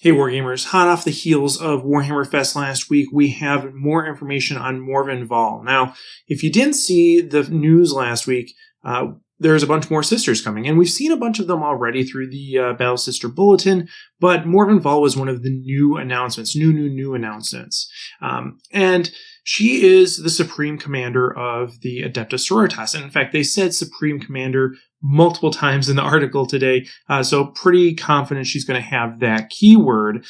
Hey Wargamers, hot off the heels of Warhammer Fest last week, we have more information on Morvenn Vahl. Now, if you didn't see the news last week, there's a bunch more sisters coming, and we've seen a bunch of them already through the Battle Sister Bulletin, but Morvenn Vahl was one of the new announcements, new announcements. And she is the Supreme Commander of the Adepta Sororitas. And in fact, they said Supreme Commander multiple times in the article today, so pretty confident she's going to have that keyword.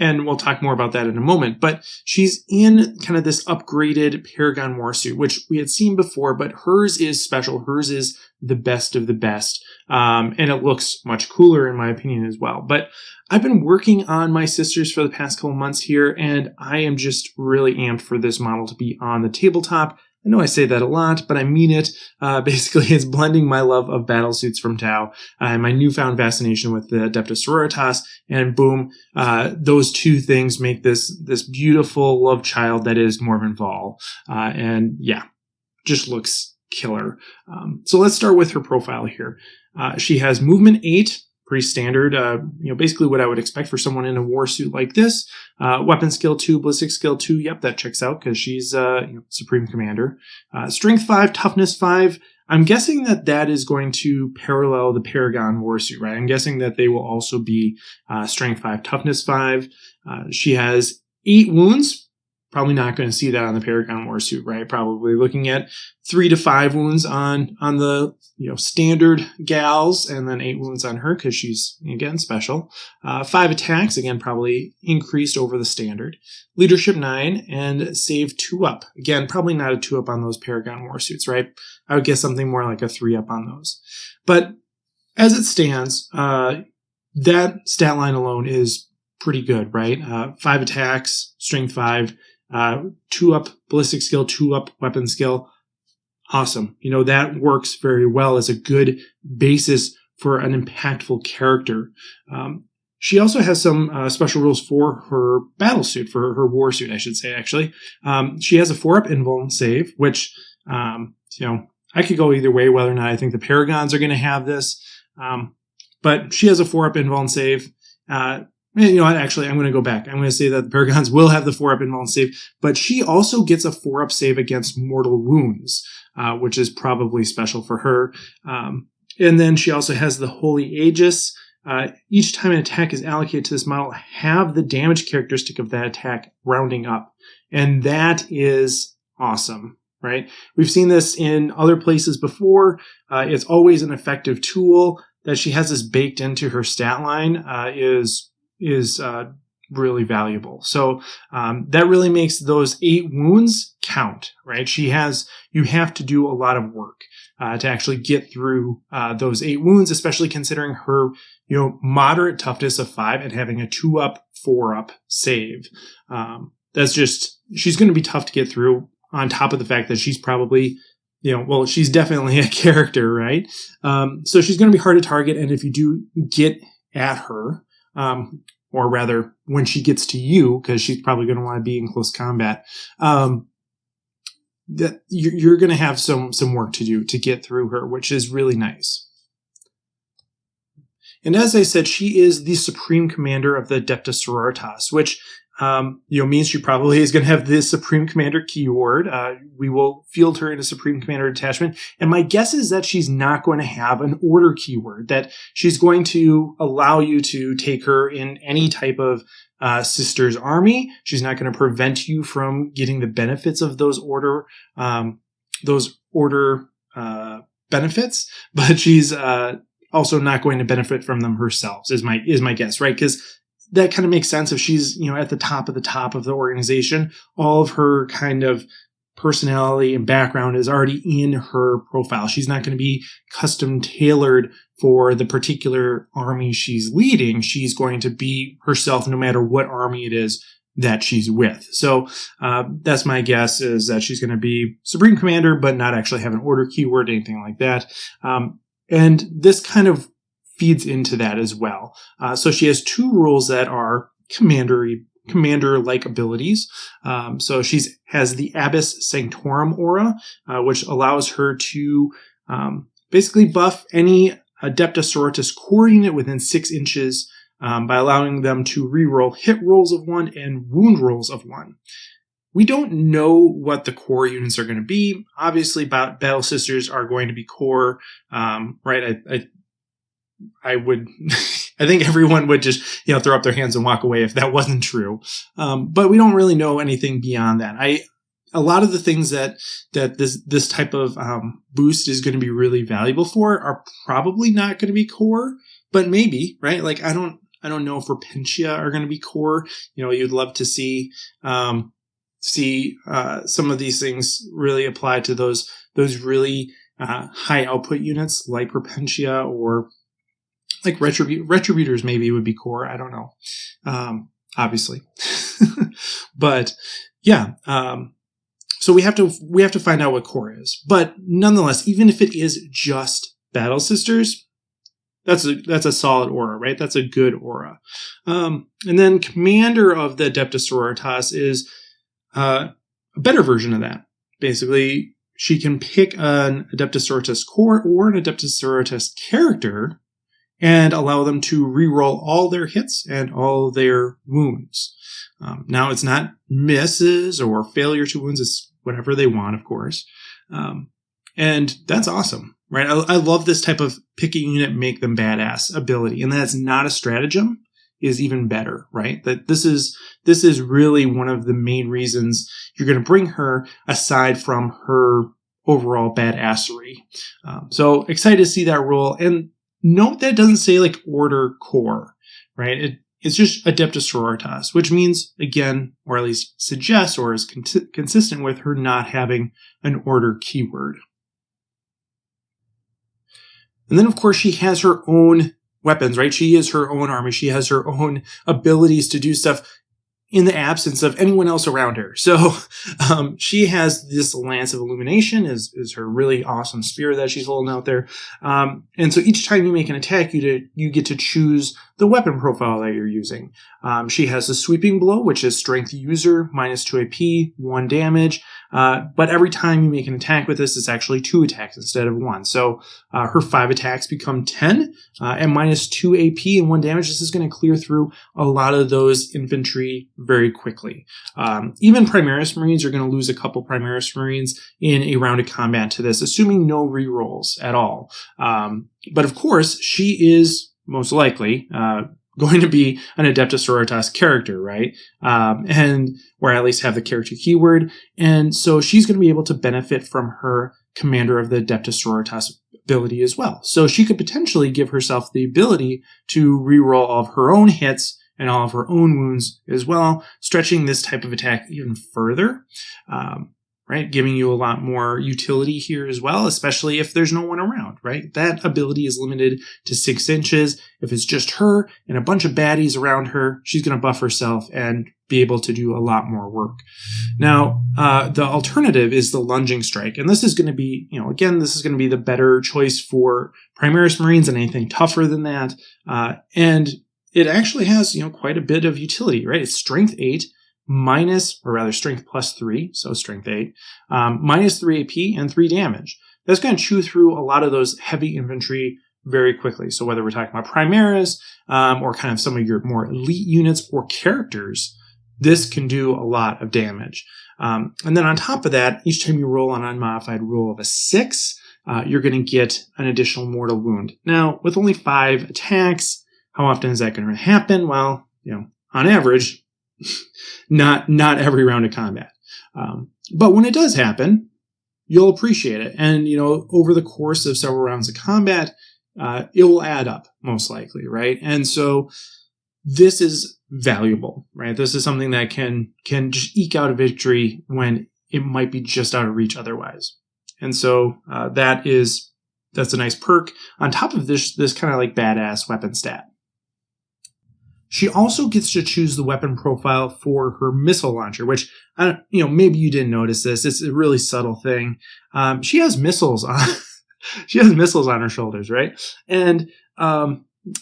And we'll talk more about that in a moment. But she's in kind of this upgraded Paragon Warsuit, which we had seen before, but hers is special. Hers is the best of the best. And it looks much cooler, in my opinion, as well. But I've been working on my sisters for the past couple months here, and I am just really amped for this model to be on the tabletop. I know I say that a lot, but I mean it. Basically, it's blending my love of battlesuits from Tau and my newfound fascination with the Adepta Sororitas, and boom, those two things make this beautiful love child that is Morvenn Vahl. And yeah, just looks killer. So let's start with her profile here. She has movement 8. Pretty standard, basically what I would expect for someone in a war suit like this. Weapon skill 2, ballistic skill 2. Yep, that checks out because she's Supreme Commander. Strength 5, toughness 5. I'm guessing that is going to parallel the Paragon war suit, right? I'm guessing that they will also be strength 5, toughness 5. She has 8 wounds. Probably not going to see that on the Paragon war suit, right? Probably looking at 3 to 5 wounds on the standard gals, and then 8 wounds on her because she's again special. 5 attacks, again probably increased over the standard. Leadership 9 and save 2 up. Again, probably not a 2 up on those Paragon war suits, right? I would guess something more like a 3 up on those. But as it stands, that stat line alone is pretty good, right? 5 attacks, strength 5. 2 up ballistic skill, 2 up weapon skill. Awesome. That works very well as a good basis for an impactful character. She also has some special rules for her battle suit, for her war suit, I should say, actually. She has a 4 up invuln save, which, I could go either way, whether or not I think the Paragons are going to have this. But she has a 4 up invuln save. Actually, I'm going to go back. I'm going to say that the Paragons will have the 4 up invuln save, but she also gets a 4 up save against mortal wounds, which is probably special for her. And then she also has the Holy Aegis. Each time an attack is allocated to this model, have the damage characteristic of that attack rounding up. And that is awesome, right? We've seen this in other places before. It's always an effective tool. That she has this baked into her stat line is really valuable. So that really makes those 8 wounds count, right? You have to do a lot of work to actually get through those 8 wounds, especially considering her moderate toughness of 5 and having a 2 up, 4 up save. She's going to be tough to get through, on top of the fact that she's probably she's definitely a character, right? So she's going to be hard to target, and if you do get at her, or rather, when she gets to you, because she's probably going to want to be in close combat, that you're going to have some work to do to get through her, which is really nice. And as I said, she is the Supreme Commander of the Adepta Sororitas, which means she probably is going to have this Supreme Commander keyword. We will field her in a Supreme Commander detachment. And my guess is that she's not going to have an order keyword, that she's going to allow you to take her in any type of sister's army. She's not going to prevent you from getting the benefits of those order benefits, but she's also not going to benefit from them herself, is my guess, right? Because that kind of makes sense if she's, at the top of the organization. All of her kind of personality and background is already in her profile. She's not going to be custom tailored for the particular army she's leading. She's going to be herself no matter what army it is that she's with. So that's my guess, is that she's going to be Supreme Commander, but not actually have an order keyword, anything like that. And this kind of feeds into that as well. So she has 2 rules that are commander-like abilities. So she has the Abyss Sanctorum aura, which allows her to basically buff any Adepta Sororitas core unit within 6 inches by allowing them to reroll hit rolls of 1 and wound rolls of 1. We don't know what the core units are going to be. Obviously, Battle Sisters are going to be core, right? I would, I think everyone would just, throw up their hands and walk away if that wasn't true. But we don't really know anything beyond that. A lot of the things that this type of boost is going to be really valuable for are probably not going to be core, but maybe, right? Like I don't know if Repentia are going to be core. You'd love to see some of these things really apply to those really high output units like Repentia, or like Retributors maybe would be core. I don't know. Obviously. But yeah. So we have to find out what core is. But nonetheless, even if it is just Battle Sisters, that's a solid aura, right? That's a good aura. And then Commander of the Adepta Sororitas is a better version of that. Basically, she can pick an Adepta Sororitas core or an Adepta Sororitas character and allow them to reroll all their hits and all their wounds. Now, it's not misses or failure to wounds. It's whatever they want, of course. And that's awesome, right? I love this type of pick a unit, make them badass ability. And that's not a stratagem is even better, right? That this is really one of the main reasons you're going to bring her, aside from her overall badassery. So excited to see that role. And note that it doesn't say like order core, right? It's just Adepta Sororitas, which means, again, or at least suggests or is consistent with her not having an order keyword. And then, of course, she has her own weapons, right? She is her own army. She has her own abilities to do stuff in the absence of anyone else around her. So she has this Lance of Illumination is her really awesome spear that she's holding out there. And so each time you make an attack, you get to choose the weapon profile that you're using. She has the Sweeping Blow, which is Strength User, -2 AP, 1 damage. But every time you make an attack with this, it's actually 2 attacks instead of 1. So her 5 attacks become 10, and -2 AP and 1 damage. This is going to clear through a lot of those infantry very quickly. Even Primaris Marines are going to lose a couple Primaris Marines in a round of combat to this, assuming no rerolls at all. But of course, she is most likely going to be an Adepta Sororitas character, right? Or at least have the character keyword. And so she's going to be able to benefit from her Commander of the Adepta Sororitas ability as well. So she could potentially give herself the ability to reroll all of her own hits and all of her own wounds as well, stretching this type of attack even further. Right? Giving you a lot more utility here as well, especially if there's no one around, right? That ability is limited to 6 inches. If it's just her and a bunch of baddies around her, she's going to buff herself and be able to do a lot more work. Now, the alternative is the Lunging Strike. And this is going to be, again, this is going to be the better choice for Primaris Marines and anything tougher than that. And it actually has, quite a bit of utility, right? It's Strength 8. Strength +3, so Strength 8, -3 AP and 3 damage. That's going to chew through a lot of those heavy infantry very quickly. So whether we're talking about Primaris, or kind of some of your more elite units or characters, this can do a lot of damage. And then on top of that, each time you roll an unmodified roll of a 6, you're going to get an additional mortal wound. Now, with only 5 attacks, how often is that going to happen? Well, on average, not every round of combat. But when it does happen, you'll appreciate it. And, over the course of several rounds of combat, it will add up, most likely, right? And so this is valuable, right? This is something that can just eke out a victory when it might be just out of reach otherwise. And so that's a nice perk on top of this kind of like badass weapon stat. She also gets to choose the weapon profile for her missile launcher, which, maybe you didn't notice this. It's a really subtle thing. She has missiles on, her shoulders, right? And,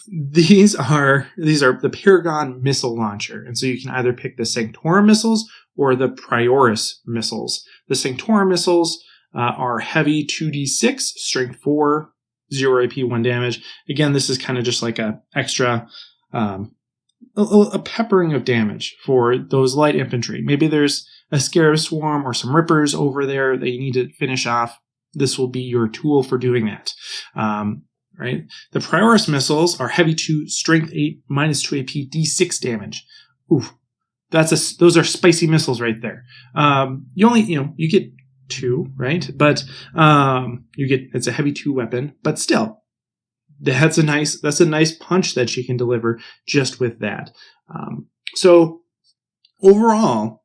these are the Paragon missile launcher. And so you can either pick the Sanctorum missiles or the Prioris missiles. The Sanctorum missiles, are heavy 2d6, strength 4, 0 AP, 1 damage. Again, this is kind of just like a extra, a peppering of damage for those light infantry. Maybe there's a Scarab Swarm or some Rippers over there that you need to finish off. This will be your tool for doing that. Right? The Prioris missiles are heavy 2, strength 8, minus 2 AP, D6 damage. Oof. Those are spicy missiles right there. You get 2, right? But it's a heavy 2 weapon, but still, that's a nice punch that she can deliver just with that. So overall,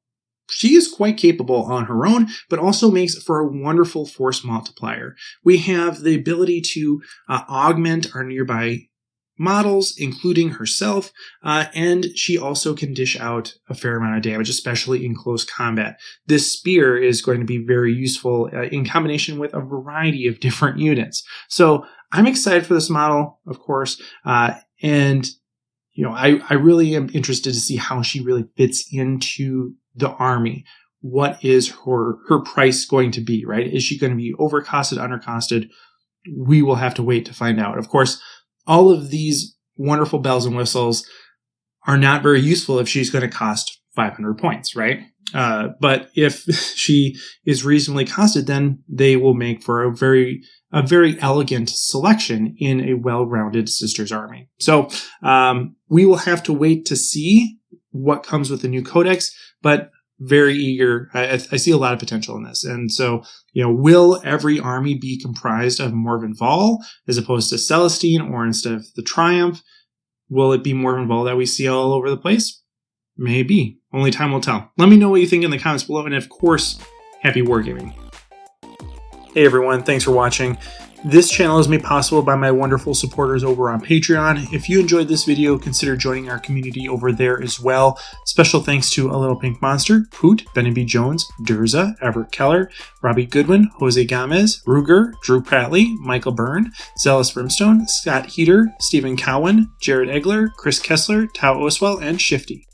she is quite capable on her own, but also makes for a wonderful force multiplier. We have the ability to augment our nearby models, including herself, and she also can dish out a fair amount of damage, especially in close combat. This spear is going to be very useful in combination with a variety of different units. So I'm excited for this model, of course, and I really am interested to see how she really fits into the army. What is her price going to be, right? Is she going to be overcosted, undercosted? We will have to wait to find out. Of course, all of these wonderful bells and whistles are not very useful if she's going to cost 500 points, right? But if she is reasonably costed, then they will make for a very elegant selection in a well-rounded Sisters army. So we will have to wait to see what comes with the new codex, but very eager. I see a lot of potential in this. And so, will every army be comprised of Morvenn Vahl as opposed to Celestine, or instead of the Triumph? Will it be Morvenn Vahl that we see all over the place? Maybe. Only time will tell. Let me know what you think in the comments below, and of course, happy wargaming. Hey everyone, thanks for watching. This channel is made possible by my wonderful supporters over on Patreon. If you enjoyed this video, consider joining our community over there as well. Special thanks to A Little Pink Monster, Poot, Benny B. Jones, Durza, Everett Keller, Robbie Goodwin, Jose Gomez, Ruger, Drew Pratley, Michael Byrne, Zealous Brimstone, Scott Heater, Stephen Cowan, Jared Egler, Chris Kessler, Tao Oswell, and Shifty.